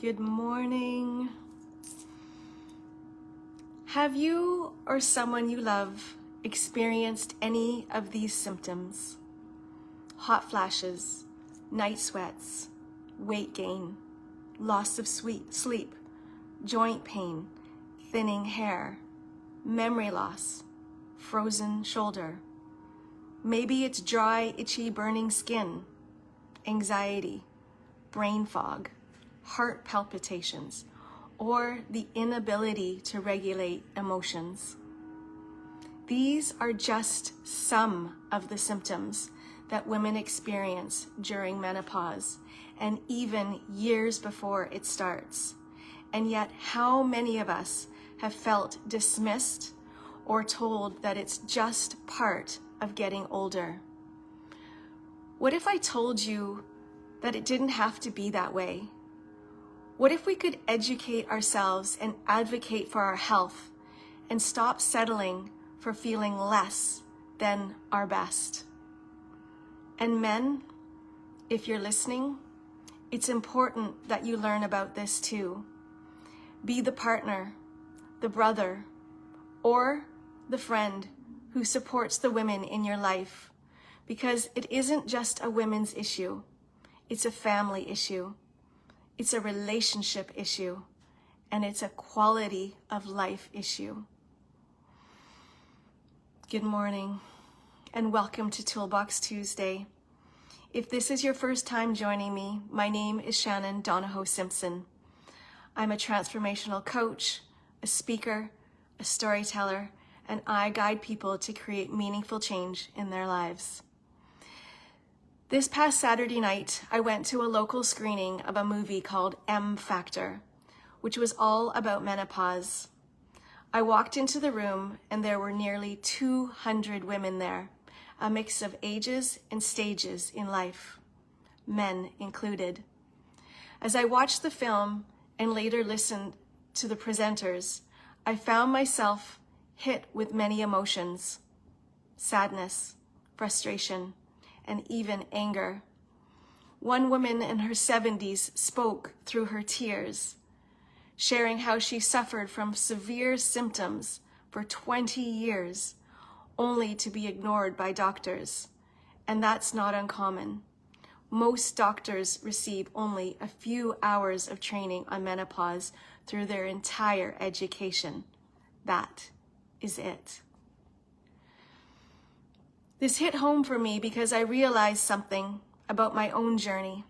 Good morning. Have you or someone you love experienced any of these symptoms? Hot flashes, night sweats, weight gain, loss of sleep, joint pain, thinning hair, memory loss, frozen shoulder. Maybe it's dry, itchy, burning skin, anxiety, brain fog, heart palpitations, or the inability to regulate emotions. These are just some of the symptoms that women experience during menopause and even years before it starts. And yet, how many of us have felt dismissed or told that it's just part of getting older? What if I told you that it didn't have to be that way? What if we could educate ourselves and advocate for our health and stop settling for feeling less than our best? And men, if you're listening, it's important that you learn about this too. Be the partner, the brother, or the friend who supports the women in your life, because it isn't just a women's issue, it's a family issue. It's a relationship issue, and it's a quality of life issue. Good morning, and welcome to Toolbox Tuesday. If this is your first time joining me, my name is Shannon Donohoe-Simpson. I'm a transformational coach, a speaker, a storyteller, and I guide people to create meaningful change in their lives. This past Saturday night, I went to a local screening of a movie called M Factor, which was all about menopause. I walked into the room and there were nearly 200 women there, a mix of ages and stages in life, men included. As I watched the film and later listened to the presenters, I found myself hit with many emotions: sadness, frustration, and even anger. One woman in her 70s spoke through her tears, sharing how she suffered from severe symptoms for 20 years, only to be ignored by doctors. And that's not uncommon. Most doctors receive only a few hours of training on menopause through their entire education. That is it. This hit home for me because I realized something about my own journey.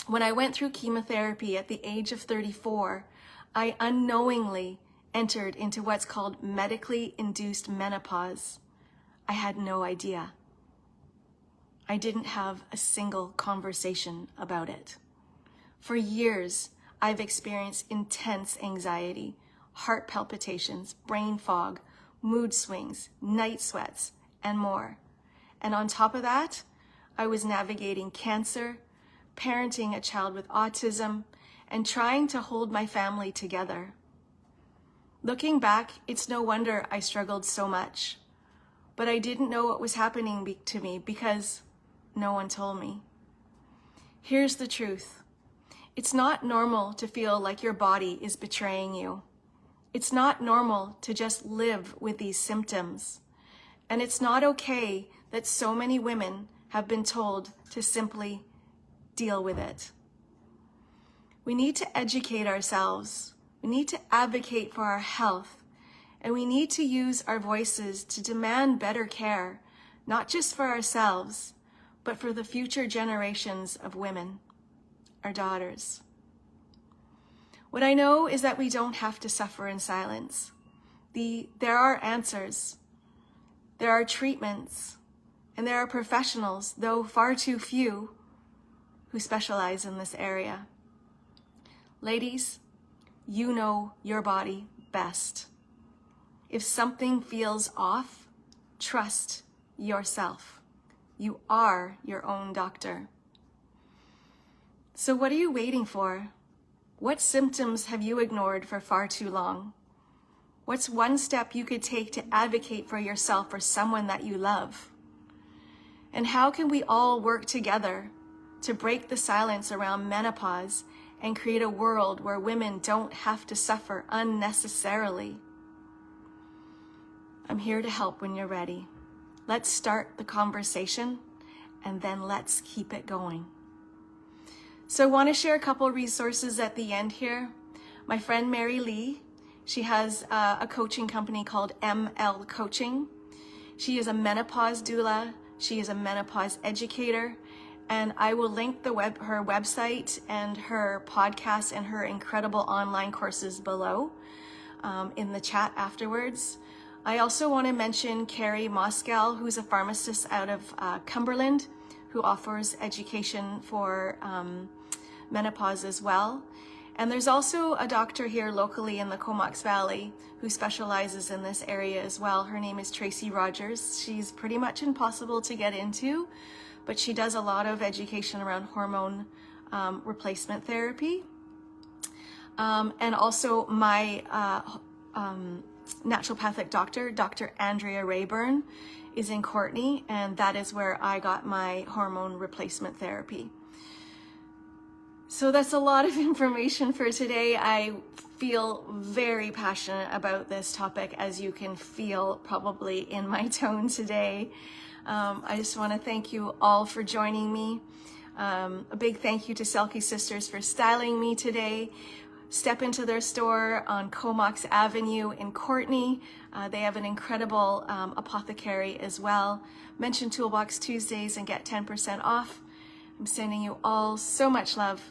When I went through chemotherapy at the age of 34, I unknowingly entered into what's called medically induced menopause. I had no idea. I didn't have a single conversation about it. For years, I've experienced intense anxiety, heart palpitations, brain fog, mood swings, night sweats, and more. And on top of that, I was navigating cancer, parenting a child with autism, and trying to hold my family together. Looking back, it's no wonder I struggled so much. But I didn't know what was happening to me because no one told me. Here's the truth. It's not normal to feel like your body is betraying you. It's not normal to just live with these symptoms. And it's not okay that so many women have been told to simply deal with it. We need to educate ourselves. We need to advocate for our health. And we need to use our voices to demand better care, not just for ourselves, but for the future generations of women, our daughters. What I know is that we don't have to suffer in silence. There are answers. There are treatments, and there are professionals, though far too few, who specialize in this area. Ladies, you know your body best. If something feels off, trust yourself. You are your own doctor. So what are you waiting for? What symptoms have you ignored for far too long? What's one step you could take to advocate for yourself or someone that you love? And how can we all work together to break the silence around menopause and create a world where women don't have to suffer unnecessarily. I'm here to help when you're ready. Let's start the conversation, and then let's keep it going. So I want to share a couple resources at the end here. My friend Mary Lee, she has a coaching company called ML Coaching. She is a menopause doula. She is a menopause educator. And I will link her website and her podcast and her incredible online courses below in the chat afterwards. I also want to mention Carrie Moscow, who's a pharmacist out of Cumberland, who offers education for menopause as well. And there's also a doctor here locally in the Comox Valley who specializes in this area as well. Her name is Tracy Rogers. She's pretty much impossible to get into, but she does a lot of education around hormone replacement therapy. And also my naturopathic doctor, Dr. Andrea Rayburn, is in Courtenay, and that is where I got my hormone replacement therapy. So that's a lot of information for today. I feel very passionate about this topic, as you can feel probably in my tone today. I just want to thank you all for joining me. A big thank you to Selkie Sisters for styling me today. Step into their store on Comox Avenue in Courtenay. They have an incredible apothecary as well. Mention Toolbox Tuesdays and get 10% off. I'm sending you all so much love.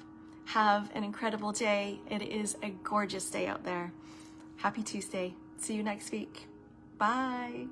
Have an incredible day. It is a gorgeous day out there. Happy Tuesday. See you next week. Bye.